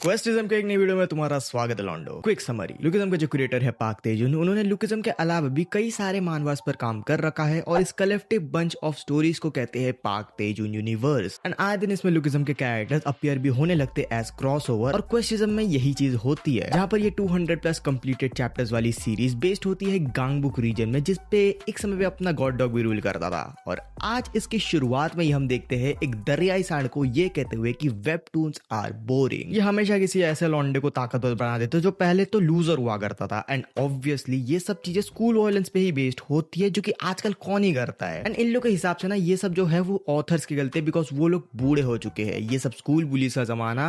क्वेस्टिज्म के एक नई वीडियो में तुम्हारा स्वागत है लॉन्डो। Quick summary. लुकिज्म के जो क्रिएटर है पाक तेजुन, उन्होंने लुकिज्म के अलावा भी कई सारे मानवास पर काम कर रखा है और इस कलेक्टिव बंच ऑफ स्टोरीज को कहते हैं पाक तेजुन यूनिवर्स। एंड आए दिन इसमें लुकिज्म के कैरेक्टर्स अपीयर भी होने लगते एज क्रॉसओवर। और क्वेस्टिज्म में यही चीज होती है, जहाँ पर ये 200 प्लस कंप्लीटेड चैप्टर्स वाली सीरीज बेस्ड होती है गांगबुक रीजन में, जिसपे एक समय पे अपना गॉड डॉग भी रूल करता था। और आज इसकी शुरुआत में ही हम देखते हैं एक दरियाई सांड को ये कहते हुए कि वेबटून्स आर बोरिंग। ये हमेशा किसी ऐसे लॉन्डे को ताकतवर बना देते जो पहले तो लूजर हुआ करता था। एंड ऑब्वियसली ये सब चीजें स्कूल वायलेंस पे ही बेस्ड होती है, जो कि आजकल कौन ही करता है। एंड इन लोगों के हिसाब से ना ये सब जो है वो ऑथर्स की गलती है, बिकॉज वो लोग बूढ़े हो चुके हैं। ये सब स्कूल बुलीज का जमाना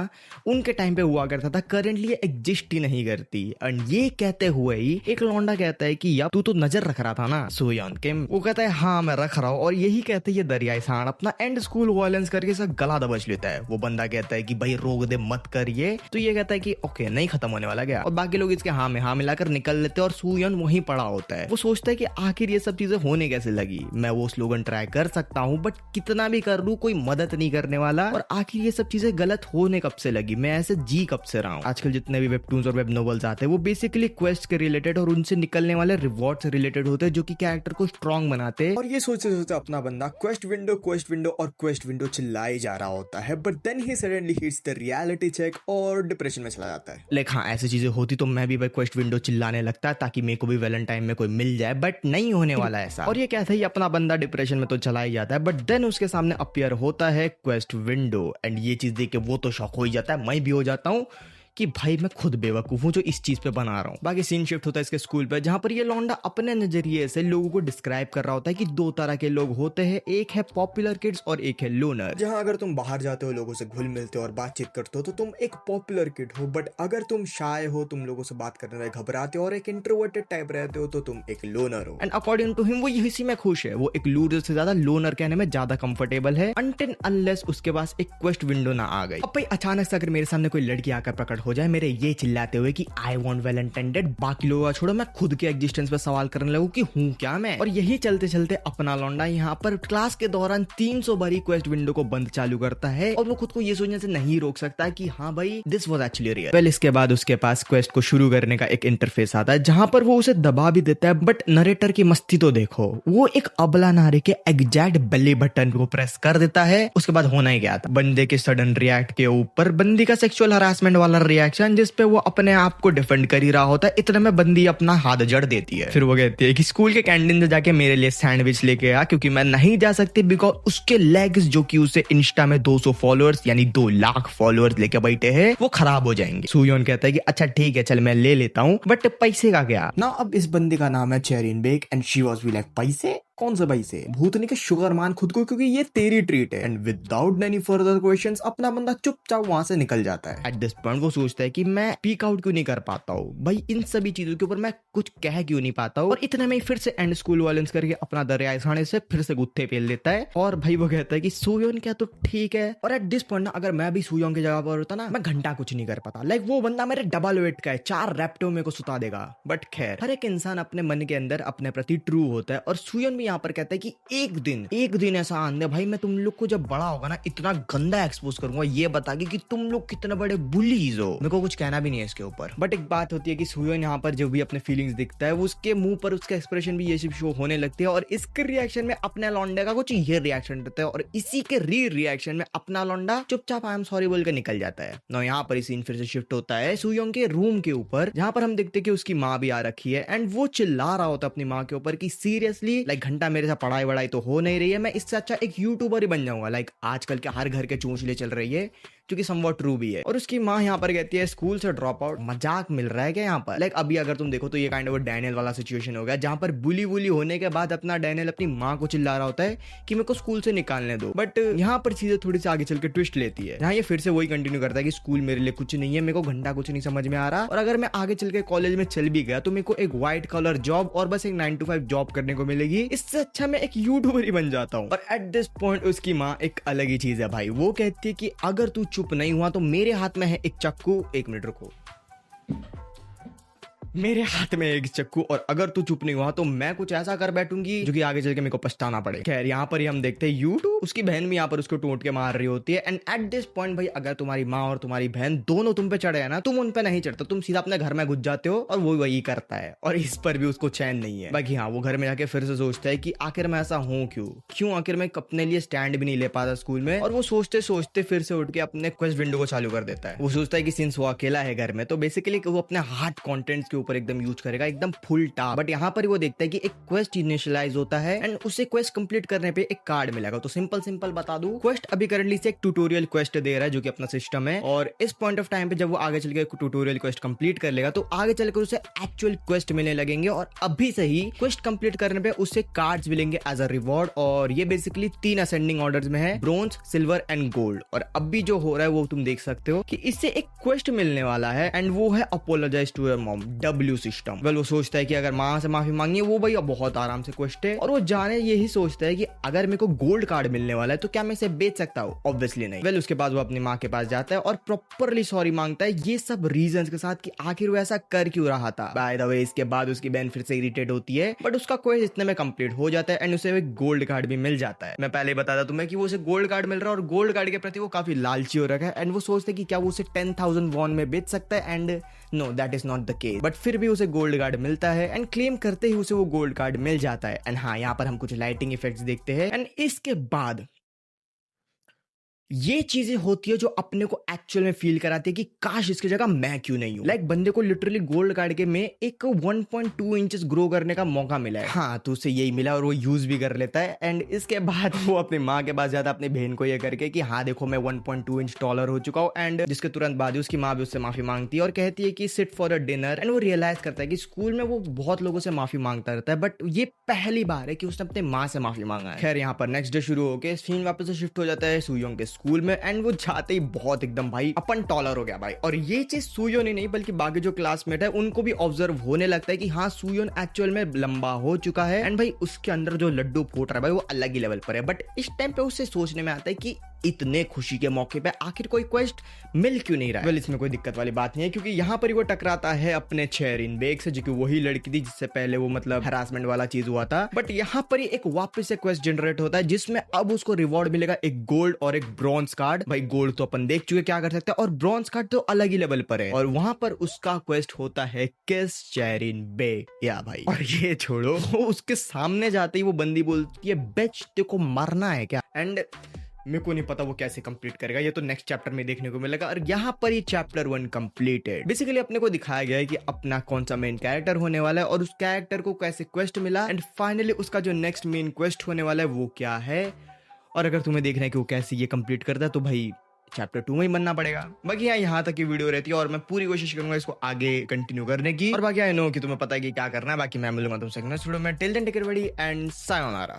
उनके टाइम पे हुआ करता था, करंटली ये एग्जिस्ट ही नहीं करती। एंड ये कहते हुए ही एक लौंडा कहता है कि यार तू तो नजर रख रहा था ना सोयान के। वो कहता है हाँ मैं रख रहा हूँ। और यही कहते हैं ये दरियाई सांड अपना एंड स्कूल वायलेंस करके सब गला दबोच लेता है। वो बंदा कहता है कि भाई रोक दे मत करिए, तो ये कहता है कि ओके नहीं खत्म होने वाला क्या। और बाकी लोग इसके हाँ में हाँ मिलाकर निकल लेते हैं और सुयन वहीं पड़ा होता है। वो सोचता है कि आखिर ये सब चीजें होने कैसे लगी। मैं वो स्लोगन ट्राई कर सकता हूँ बट कितना भी कर लूं कोई मदद नहीं करने वाला। और आखिर ये सब चीजें गलत होने कब से लगी, मैं ऐसे जी कब से रहा हूँ। आजकल जितने भी वेबटून्स और वेब नॉवेल्स आते हैं वो बेसिकली क्वेस्ट के रिलेटेड और उनसे निकलने वाले रिवॉर्ड से रिलेटेड होते हैं, जो कि कैरेक्टर को स्ट्रॉन्ग बनाते हैं। और ये सोचते सोचते अपना बंदा क्वेस्ट विंडो और क्वेस्ट विंडो चिल्लाए जा रहा होता है। But then he suddenly hits the reality check और डिप्रेशन में चला जाता है। लाइक हाँ ऐसी चीजें होती तो मैं भी भाई क्वेस्ट विंडो चिल्लाने लगता ताकि मेरे को भी वैलेंटाइन में कोई मिल जाए, बट नहीं होने वाला ऐसा। और ये कहता है अपना बंदा डिप्रेशन में तो चला ही जाता है, बट देन उसके सामने अपीयर होता है क्वेस्ट विंडो। एंड ये चीज देख के वो तो शॉक हो ही जाता है, मैं भी हो जाता हूँ कि भाई मैं खुद बेवकूफ हूँ जो इस चीज पे बना रहा हूँ। बाकी सीन शिफ्ट होता है इसके स्कूल पे, जहाँ पर ये लौंडा अपने नजरिए से लोगों को डिस्क्राइब कर रहा होता है कि दो तरह के लोग होते हैं, एक है पॉपुलर किड्स और एक है लोनर। जहाँ अगर तुम बाहर जाते हो, लोगों से घुल मिलते हो और बातचीत करते हो तो तुम एक पॉपुलर किड हो। बट अगर तुम शाय हो, तुम लोगों से बात करने में घबराते हो और एक इंट्रोवर्टेड टाइप रहते हो तो तुम एक लोनर हो। एंड अकॉर्डिंग टू हिम वो इसी में खुश है। वो एक लूजर से ज्यादा लोनर कहने में ज्यादा कंफर्टेबल है, अनटिल अनलेस उसके पास एक क्वेस्ट विंडो ना आ गई। अब भाई अचानक से अगर मेरे सामने कोई लड़की आकर प्रकट हो जाए मेरे ये चिल्लाते हुए कि आई वांट वैलेंटाइन डे, बाकी लोगों का छोड़ो मैं खुद के एग्जिस्टेंस पे सवाल करने लगूं कि हूं क्या मैं। और यही चलते चलते अपना लौंडा यहाँ पर क्लास के दौरान 300 बारी क्वेस्ट विंडो को बंद चालू करता है और वो खुद को ये सोचने से नहीं रोक सकता कि हाँ भाई this was actually real. Well इसके बाद उसके पास क्वेस्ट को शुरू करने का एक इंटरफेस आता है, जहां पर वो उसे दबा भी देता है। बट नरेटर की मस्ती तो देखो, वो एक अबला नारे के एग्जैक्ट बेली बटन को प्रेस कर देता है। उसके बाद होना ही क्या था, बंदे के सडन रिएक्ट के ऊपर बंदी का सेक्सुअल हरासमेंट वाला रिएक्शन, जिसपे वो अपने आप को डिफेंड कर ही रहा होता है। इतने में बंदी अपना हाथ जड़ देती है। फिर वो कहती है कि स्कूल के कैंटीन से जाके मेरे लिए सैंडविच लेके आ, क्योंकि मैं नहीं जा सकती बिकॉज उसके लेग्स जो कि उसे इंस्टा में 200 फॉलोअर्स यानी 2 लाख फॉलोअर्स लेके बैठे हैं वो खराब हो जाएंगे। सुयोन कहता है कि अच्छा ठीक है चल मैं ले लेता हूँ, बट पैसे का क्या ना। अब इस बंदी का नाम है चेरिन बेक and she was be like पैसे कौन से भाई से भूतनी के शुगर मान खुद को, क्योंकि ये तेरी ट्रीट है। And without any further questions अपना बंदा चुपचाप वहां से निकल जाता है। एट दिस पॉइंट वो सोचता है कि मैं स्पीक आउट क्यों नहीं कर पाता हूँ भाई, इन सभी चीजों के ऊपर मैं कुछ कह क्यों नहीं पाता हूँ। और इतने में फिर से एंड स्कूल वायलेंस करके अपना दरियाई साने से फिर से गुत्थे पेल देता है। और भाई वो कहता है कि सुयोन क्या तो ठीक है। और एट दिस पॉइंट अगर मैं भी सुयोन की जगह पर होता ना, मैं घंटा कुछ नहीं कर पाता। लाइक वो बंदा मेरे डबल वेट का है, 4 रैप्टो मेरे को सुता देगा। बट खैर हर एक इंसान अपने मन के अंदर अपने प्रति ट्रू होता है। और सुयोन भी यहाँ पर कहता है कि एक दिन ऐसा आने भाई मैं तुम लोग को जब बड़ा होगा ना इतना गंदा एक्सपोज करूंगा, ये बता के कि तुम लोग कितने बड़े बुलीज हो। मेरे को कुछ कहना भी नहीं है इसके ऊपर। बट एक बात होती है कि सुयोन यहाँ पर जो भी अपने फीलिंग्स दिखता है वो उसके मुंह पर उसका एक्सप्रेशन भी ये सब शो होने लगती है। और इसके रिएक्शन में अपने लौंडे का कुछ ये रिएक्शन रहता है और इसी के रिएक्शन में अपना लौंडा चुपचाप आई एम सॉरी बोल के निकल जाता है। ना यहाँ पर सीन फिर से शिफ्ट होता है सुयोन के रूम के ऊपर, जहां पर हम देखते हैं कि उसकी माँ भी आ रखी है। एंड वो चिल्ला रहा होता है अपनी माँ के ऊपर कि सीरियसली लाइक घंटा मेरे साथ पढ़ाई वढ़ाई तो हो नहीं रही है, मैं इससे अच्छा एक यूट्यूबर ही बन जाऊंगा। लाइक आजकल के हर घर के चूंचले चल रही है, जो कि समवॉट ट्रू भी है। और उसकी माँ यहाँ पर कहती है स्कूल से ड्रॉप आउट, मजाक मिल रहा है क्या यहाँ पर। लाइक अभी अगर तुम देखो तो ये काइंड ऑफ डैनियल वाला सिचुएशन हो गया, जहाँ पर बुली होने के बाद अपना डैनियल अपनी माँ को चिल्ला रहा होता है कि मेरे को स्कूल से निकालने दो। बट यहाँ पर चीजें थोड़ी सी आगे चल के ट्विस्ट लेती है, जहाँ ये फिर से वही कंटिन्यू करता है कि स्कूल मेरे लिए कुछ नहीं है, मेरे को घंटा कुछ नहीं समझ में आ रहा। और अगर मैं आगे चल के कॉलेज में चल भी गया तो मेरे को एक व्हाइट कलर जॉब और बस एक 9 to 5 जॉब करने को मिलेगी, इससे अच्छा मैं एक यूट्यूबर ही बन जाता हूँ। और एट दिस पॉइंट उसकी माँ एक अलग ही चीज है भाई, वो कहती है कि अगर तू चुप नहीं हुआ तो मेरे हाथ में है एक चक्कू, 1 मिनट रुको। मेरे हाथ में एक चक्कू और अगर तू चुप नहीं हुआ तो मैं कुछ ऐसा कर बैठूंगी जो कि आगे चल के मेरे को पछताना पड़े। खैर यहाँ पर ही हम देखते हैं यूटू, उसकी बहन भी यहाँ पर उसको टूट के मार रही होती है। एंड एट दिस पॉइंट भाई अगर तुम्हारी माँ और तुम्हारी बहन दोनों तुम पे चढ़े हैं ना, तुम उन पे नहीं चढ़ते, तुम सीधा अपने घर में घुस जाते हो और वो वही करता है। और इस पर भी उसको चैन नहीं है। बाकी हाँ, वो घर में जाके फिर से सोचता है कि आखिर मैं ऐसा हूँ क्यों आखिर मैं अपने लिए स्टैंड भी नहीं ले पाता स्कूल में। और वो सोचते सोचते फिर से उठ के अपने क्वेस्ट विंडो को चालू कर देता है। वो सोचता है कि सिंस वो अकेला है घर में तो बेसिकली वो अपने हार्ड कंटेंट्स के ऊपर एकदम यूज करेगा, एकदम फुल टास्क। बट यहाँ पर वो देखता है कि एक क्वेस्ट इनिशियलाइज होता है एंड उसे क्वेस्ट कंप्लीट करने पे एक कार्ड मिलेगा। तो सिंपल बता दूं, क्वेस्ट अभी करंटली से एक ट्यूटोरियल क्वेस्ट दे रहा है जो कि अपना सिस्टम है। और इस पॉइंट ऑफ टाइम पे जब वो आगे चल के ट्यूटोरियल क्वेस्ट कंप्लीट कर लेगा तो आगे चलकर उसे एक्चुअल क्वेस्ट मिलने लगेंगे। और अभी से ही क्वेस्ट कंप्लीट करने पे उसे कार्ड्स मिलेंगे एज अ रिवॉर्ड। और ये बेसिकली 3 असेंडिंग ऑर्डर्स में है, ब्रोंज, सिल्वर एंड गोल्ड। और अभी जो हो रहा है वो तुम देख सकते हो कि इससे एक क्वेस्ट मिलने वाला है एंड वो है apologise to your mom, W system. Well वो सोचता है कि अगर माँ से माफी मांगनी है, वो भाई बहुत आराम से क्वेस्ट है। और वो जाने यही सोचता है कि अगर मेरे को गोल्ड कार्ड मिलने वाला है तो क्या मैं इसे बेच सकता हूँ? ऑब्वियसली नहीं। वेल उसके बाद वो अपनी माँ के पास जाता है और प्रॉपरली सॉरी मांगता है ये सब रीजंस के साथ कि आखिर वो ऐसा कर क्यों रहा था। बाय द वे इसके बाद उसकी बहन फिर से इरिटेट होती है बट उसका क्वेस्ट इतने में कंप्लीट हो जाता है एंड उसे एक गोल्ड कार्ड भी मिल जाता है। मैं पहले बता था तुम्हें कि वो उसे गोल्ड कार्ड मिल रहा है और गोल्ड कार्ड के प्रति वो काफी लालची हो रखा है एंड वो सोचते कि क्या वो उसे 10,000 वॉन में बेच सकता है। And no, that is not the case. But फिर भी उसे गोल्ड कार्ड मिलता है एंड क्लेम करते ही उसे वो गोल्ड कार्ड मिल जाता है। एंड हाँ, यहाँ पर हम कुछ लाइटिंग इफेक्ट्स देखते हैं एंड इसके बाद ये चीजें होती है जो अपने को एक्चुअल में फील कराती है कि काश इसकी जगह मैं क्यों नहीं हूं। लाइक बंदे को लिटरली गोल्ड कार्ड के में एक 1.2 इंचेस ग्रो करने का मौका मिला है। हाँ, तो उसे यही मिला और वो यूज भी कर लेता है। एंड इसके बाद वो अपनी माँ के पास जाता है अपनी बहन को ये करके कि हाँ देखो मैं 1.2 इंच टॉलर हो चुका हूँ। एंड जिसके तुरंत बाद उसकी माँ भी उससे माफी मांगती है और कहती है कि sit for a dinner. And वो रियलाइज करता है कि स्कूल में वो बहुत लोगों से माफी मांगता रहता है बट ये पहली बार है कि उसने अपने माँ से माफी मांगा है। खैर यहाँ पर नेक्स्ट डे शुरू होकर सीन वापस से शिफ्ट हो जाता है सुयोंग के स्कूल में एंड वो जाते ही बहुत एकदम भाई अपन टॉलर हो गया भाई। और ये चीज सुयोन ही नहीं बल्कि बाकी जो क्लासमेट है उनको भी ऑब्जर्व होने लगता है कि हाँ सुयोन एक्चुअल में लंबा हो चुका है एंड भाई उसके अंदर जो लड्डू फूट रहा है भाई वो अलग ही लेवल पर है। बट इस टाइम पे उससे सोचने में आता है कि इतने खुशी के मौके पे आखिर कोई क्वेस्ट मिल क्यों नहीं रहा है। वेल इसमें कोई दिक्कत वाली बात नहीं है क्योंकि यहाँ पर ही वो टकराता है अपने चेरिन बेग से जो कि वही लड़की थी जिससे पहले वो मतलब हरासमेंट वाला चीज हुआ था। बट यहाँ पर ही एक वापस से क्वेस्ट जनरेट होता है जिसमें अब उसको रिवॉर्ड मिलेगा एक गोल्ड और एक ब्रॉन्ज कार्ड। भाई गोल्ड तो अपन देख चुके क्या कर सकते हैं और ब्रॉन्ज कार्ड तो अलग ही लेवल पर है। और वहां पर उसका क्वेस्ट होता है किस चेरिन बेग या भाई। और ये छोड़ो, वो उसके सामने जाते ही वो बंदी बोलती है बेच तेरे को मरना है क्या। एंड मेरे को नहीं पता वो कैसे कंप्लीट करेगा, ये तो नेक्स्ट चैप्टर में देखने को मिलेगा। और यहाँ पर ये चैप्टर 1 कंप्लीटेड। बेसिकली अपने को दिखाया गया है कि अपना कौन सा मेन कैरेक्टर होने वाला है और उस कैरेक्टर को कैसे क्वेस्ट मिला एंड फाइनली उसका जो नेक्स्ट मेन क्वेस्ट होने वाला है वो क्या है। और अगर तुम्हें देखना है कि वो कैसे ये कंप्लीट करता है तो भाई चैप्टर 2 में ही बनना पड़ेगा। बाकी यहाँ तक की वीडियो रहती है और मैं पूरी कोशिश करूंगा इसको आगे कंटिन्यू करने की। और बाकी आई नो कि तुम्हें पता है कि क्या करना है। बाकी मैं मिलूंगा तुमसे नेक्स्ट वीडियो में। Till then take care and sayonara.